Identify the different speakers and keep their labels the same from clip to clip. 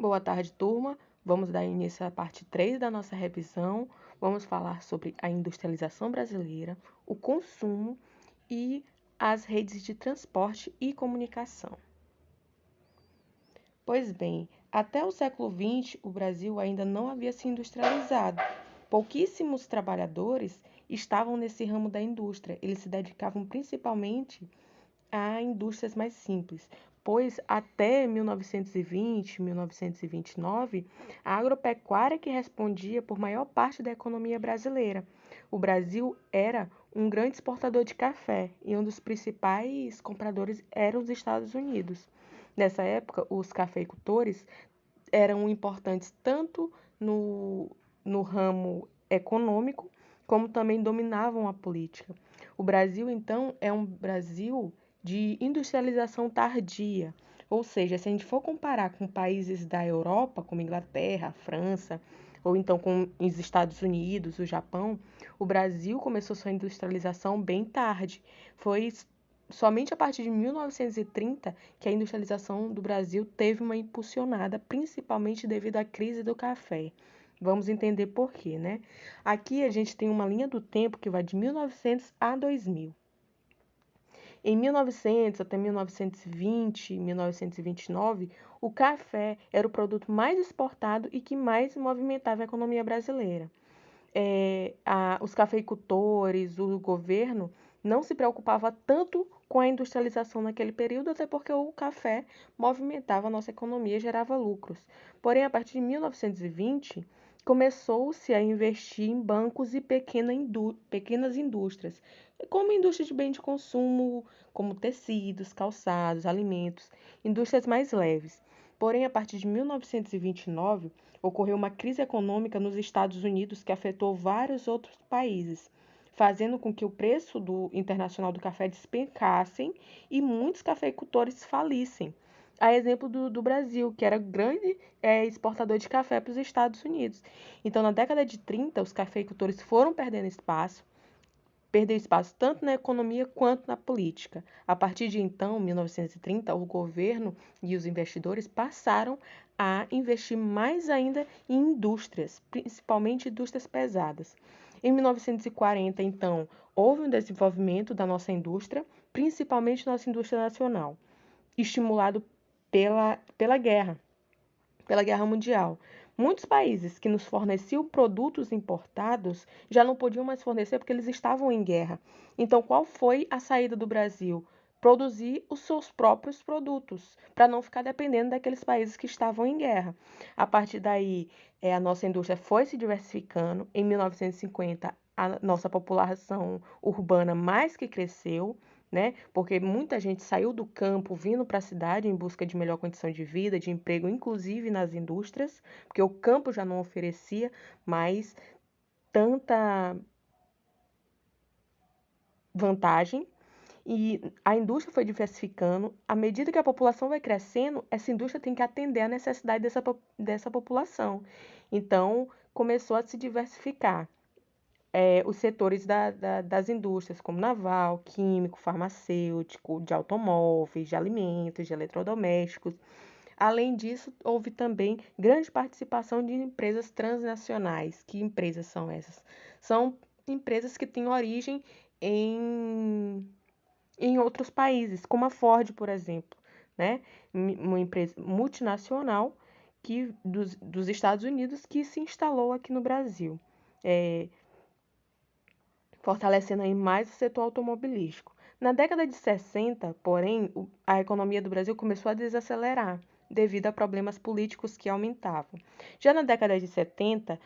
Speaker 1: Boa tarde, turma. Vamos dar início à parte 3 da nossa revisão. Vamos falar sobre a industrialização brasileira, o consumo e as redes de transporte e comunicação. Pois bem, até o século XX, o Brasil ainda não havia se industrializado. Pouquíssimos trabalhadores estavam nesse ramo da indústria. Eles se dedicavam principalmente a indústrias mais simples, pois até 1920, 1929, a agropecuária que respondia por maior parte da economia brasileira. O Brasil era um grande exportador de café e um dos principais compradores eram os Estados Unidos. Nessa época, os cafeicultores eram importantes tanto no ramo econômico, como também dominavam a política. O Brasil, então, é um Brasil de industrialização tardia, ou seja, se a gente for comparar com países da Europa, como Inglaterra, França, ou então com os Estados Unidos, o Japão, o Brasil começou sua industrialização bem tarde. Foi somente a partir de 1930 que a industrialização do Brasil teve uma impulsionada, principalmente devido à crise do café. Vamos entender por quê, né? Aqui a gente tem uma linha do tempo que vai de 1900 a 2000. Em 1900 até 1920, 1929, o café era o produto mais exportado e que mais movimentava a economia brasileira. Os cafeicultores, o governo, não se preocupava tanto com a industrialização naquele período, até porque o café movimentava a nossa economia e gerava lucros. Porém, a partir de 1920, começou-se a investir em bancos e pequenas indústrias, como indústria de bem de consumo, como tecidos, calçados, alimentos, indústrias mais leves. Porém, a partir de 1929, ocorreu uma crise econômica nos Estados Unidos que afetou vários outros países, fazendo com que o preço internacional do café despencasse e muitos cafeicultores falissem. A exemplo do Brasil, que era grande exportador de café para os Estados Unidos. Então, na década de 30, os cafeicultores foram perdeu espaço tanto na economia quanto na política. A partir de então, 1930, o governo e os investidores passaram a investir mais ainda em indústrias, principalmente indústrias pesadas. Em 1940, então, houve um desenvolvimento da nossa indústria, principalmente nossa indústria nacional, estimulado pela Guerra Mundial. Muitos países que nos forneciam produtos importados já não podiam mais fornecer porque eles estavam em guerra. Então, qual foi a saída do Brasil? Produzir os seus próprios produtos, para não ficar dependendo daqueles países que estavam em guerra. A partir daí, a nossa indústria foi se diversificando. Em 1950, a nossa população urbana mais que cresceu, né? Porque muita gente saiu do campo vindo para a cidade em busca de melhor condição de vida, de emprego, inclusive nas indústrias, porque o campo já não oferecia mais tanta vantagem. E a indústria foi diversificando. À medida que a população vai crescendo, essa indústria tem que atender a necessidade dessa população. Então, começou a se diversificar. Os setores das indústrias, como naval, químico, farmacêutico, de automóveis, de alimentos, de eletrodomésticos. Além disso, houve também grande participação de empresas transnacionais. Que empresas são essas? São empresas que têm origem em outros países, como a Ford, por exemplo, né? Uma empresa multinacional dos Estados Unidos que se instalou aqui no Brasil. Fortalecendo aí mais o setor automobilístico. Na década de 60, porém, a economia do Brasil começou a desacelerar devido a problemas políticos que aumentavam. Já na década de 70,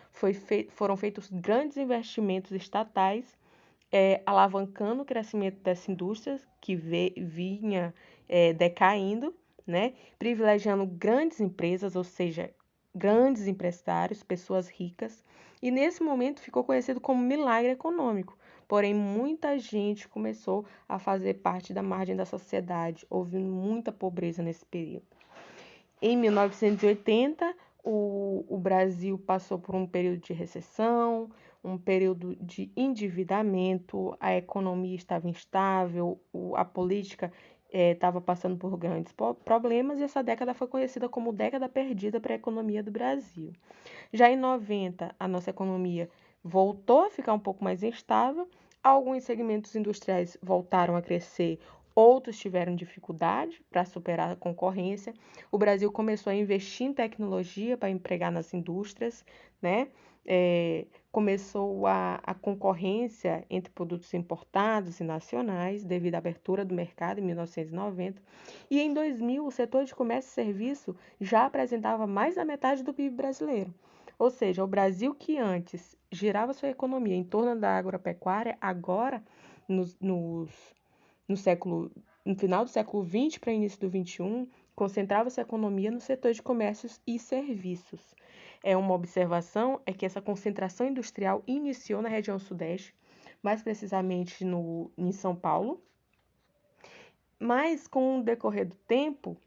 Speaker 1: foram feitos grandes investimentos estatais, alavancando o crescimento dessa indústria que vinha decaindo, né, privilegiando grandes empresas, ou seja, grandes empresários, pessoas ricas, e nesse momento ficou conhecido como milagre econômico. Porém, muita gente começou a fazer parte da margem da sociedade, houve muita pobreza nesse período. Em 1980, o Brasil passou por um período de recessão, um período de endividamento, a economia estava instável, a política estava passando por grandes problemas e essa década foi conhecida como década perdida para a economia do Brasil. Já em 90, a nossa economia voltou a ficar um pouco mais instável, alguns segmentos industriais voltaram a crescer, outros tiveram dificuldade para superar a concorrência. O Brasil começou a investir em tecnologia para empregar nas indústrias, né? Começou a concorrência entre produtos importados e nacionais, devido à abertura do mercado em 1990. E em 2000, o setor de comércio e serviço já apresentava mais da metade do PIB brasileiro. Ou seja, o Brasil que antes girava sua economia em torno da agropecuária, agora, no século, no final do século XX para início do XXI, concentrava sua economia no setor de comércios e serviços. Uma observação é que essa concentração industrial iniciou na região sudeste, mais precisamente em São Paulo, mas com o decorrer do tempo,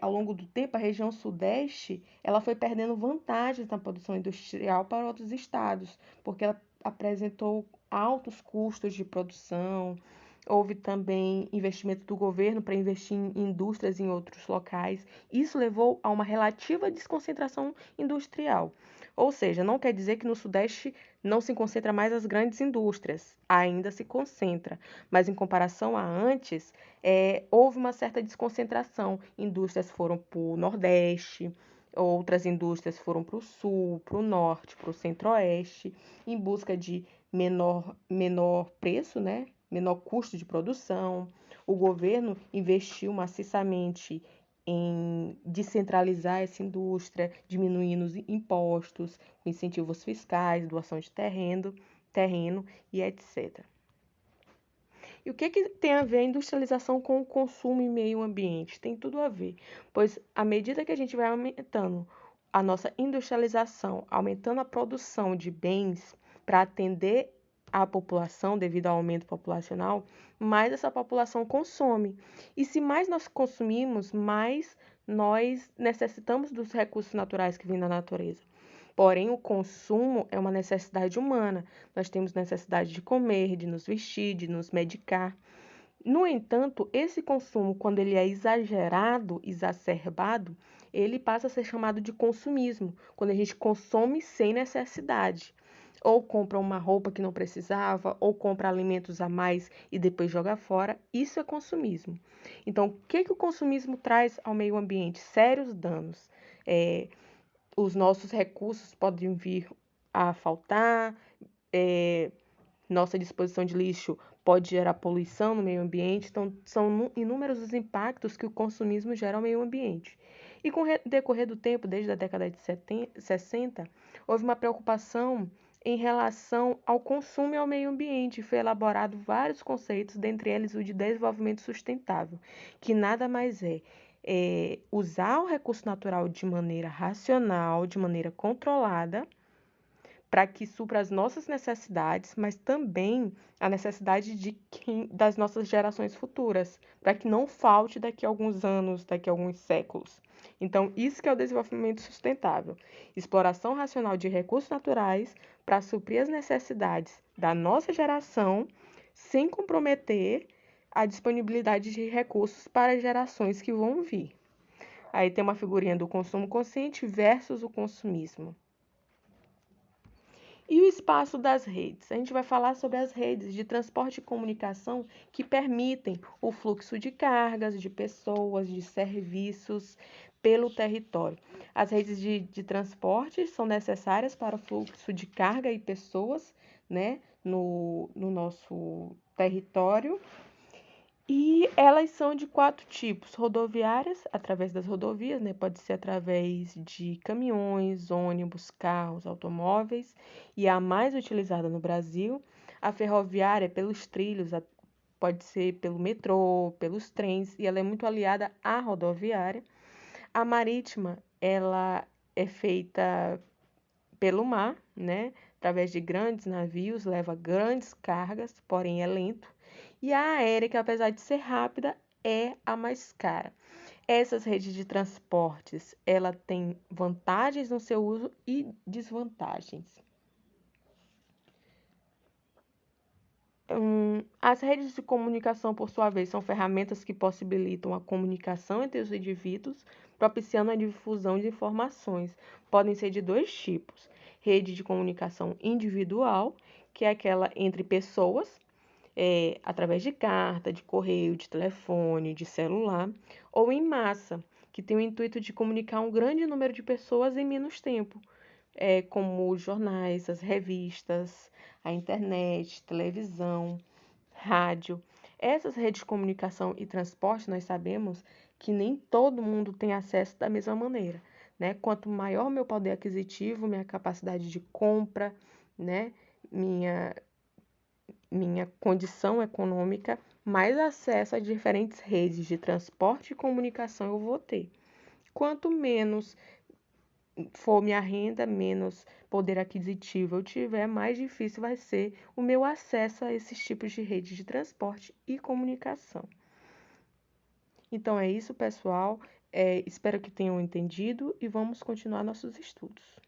Speaker 1: ao longo do tempo, a região sudeste ela foi perdendo vantagens na produção industrial para outros estados, porque ela apresentou altos custos de produção. Houve também investimento do governo para investir em indústrias em outros locais. Isso levou a uma relativa desconcentração industrial. Ou seja, não quer dizer que no Sudeste não se concentra mais as grandes indústrias, ainda se concentra, mas em comparação a antes, houve uma certa desconcentração. Indústrias foram para o Nordeste, outras indústrias foram para o Sul, para o Norte, para o Centro-Oeste, em busca de menor preço, né? Menor custo de produção. O governo investiu maciçamente em descentralizar essa indústria, diminuindo os impostos, incentivos fiscais, doação de terreno e etc. E o que tem a ver a industrialização com o consumo e meio ambiente? Tem tudo a ver, pois à medida que a gente vai aumentando a nossa industrialização, aumentando a produção de bens para atender a população devido ao aumento populacional, mais essa população consome. E se mais nós consumimos, mais nós necessitamos dos recursos naturais que vêm da natureza. Porém, o consumo é uma necessidade humana. Nós temos necessidade de comer, de nos vestir, de nos medicar. No entanto, esse consumo, quando ele é exagerado, exacerbado, ele passa a ser chamado de consumismo, quando a gente consome sem necessidade. Ou compra uma roupa que não precisava, ou compra alimentos a mais e depois joga fora. Isso é consumismo. Então, o que o consumismo traz ao meio ambiente? Sérios danos. Os nossos recursos podem vir a faltar, nossa disposição de lixo pode gerar poluição no meio ambiente. Então, são inúmeros os impactos que o consumismo gera ao meio ambiente. E com o decorrer do tempo, desde a década de 60, houve uma preocupação em relação ao consumo e ao meio ambiente. Foi elaborado vários conceitos, dentre eles o de desenvolvimento sustentável, que nada mais é usar o recurso natural de maneira racional, de maneira controlada, para que supra as nossas necessidades, mas também a necessidade das nossas gerações futuras, para que não falte daqui a alguns anos, daqui a alguns séculos. Então, isso que é o desenvolvimento sustentável. Exploração racional de recursos naturais para suprir as necessidades da nossa geração, sem comprometer a disponibilidade de recursos para as gerações que vão vir. Aí tem uma figurinha do consumo consciente versus o consumismo. E o espaço das redes? A gente vai falar sobre as redes de transporte e comunicação que permitem o fluxo de cargas, de pessoas, de serviços pelo território. As redes de transporte são necessárias para o fluxo de carga e pessoas, né, no nosso território. E elas são de 4 tipos: rodoviárias, através das rodovias, né? Pode ser através de caminhões, ônibus, carros, automóveis, e a mais utilizada no Brasil. A ferroviária, pelos trilhos, pode ser pelo metrô, pelos trens, e ela é muito aliada à rodoviária. A marítima, ela é feita pelo mar, né? Através de grandes navios, leva grandes cargas, porém é lento. E a aérea, que apesar de ser rápida, é a mais cara. Essas redes de transportes, ela tem vantagens no seu uso e desvantagens. As redes de comunicação, por sua vez, são ferramentas que possibilitam a comunicação entre os indivíduos, propiciando a difusão de informações. Podem ser de dois tipos: rede de comunicação individual, que é aquela entre pessoas, através de carta, de correio, de telefone, de celular, ou em massa, que tem o intuito de comunicar um grande número de pessoas em menos tempo, como os jornais, as revistas, a internet, televisão, rádio. Essas redes de comunicação e transporte, nós sabemos que nem todo mundo tem acesso da mesma maneira, né? Quanto maior meu poder aquisitivo, minha capacidade de compra, né? Minha, minha condição econômica, mais acesso a diferentes redes de transporte e comunicação eu vou ter. Quanto menos for minha renda, menos poder aquisitivo eu tiver, mais difícil vai ser o meu acesso a esses tipos de redes de transporte e comunicação. Então é isso, pessoal. Espero que tenham entendido e vamos continuar nossos estudos.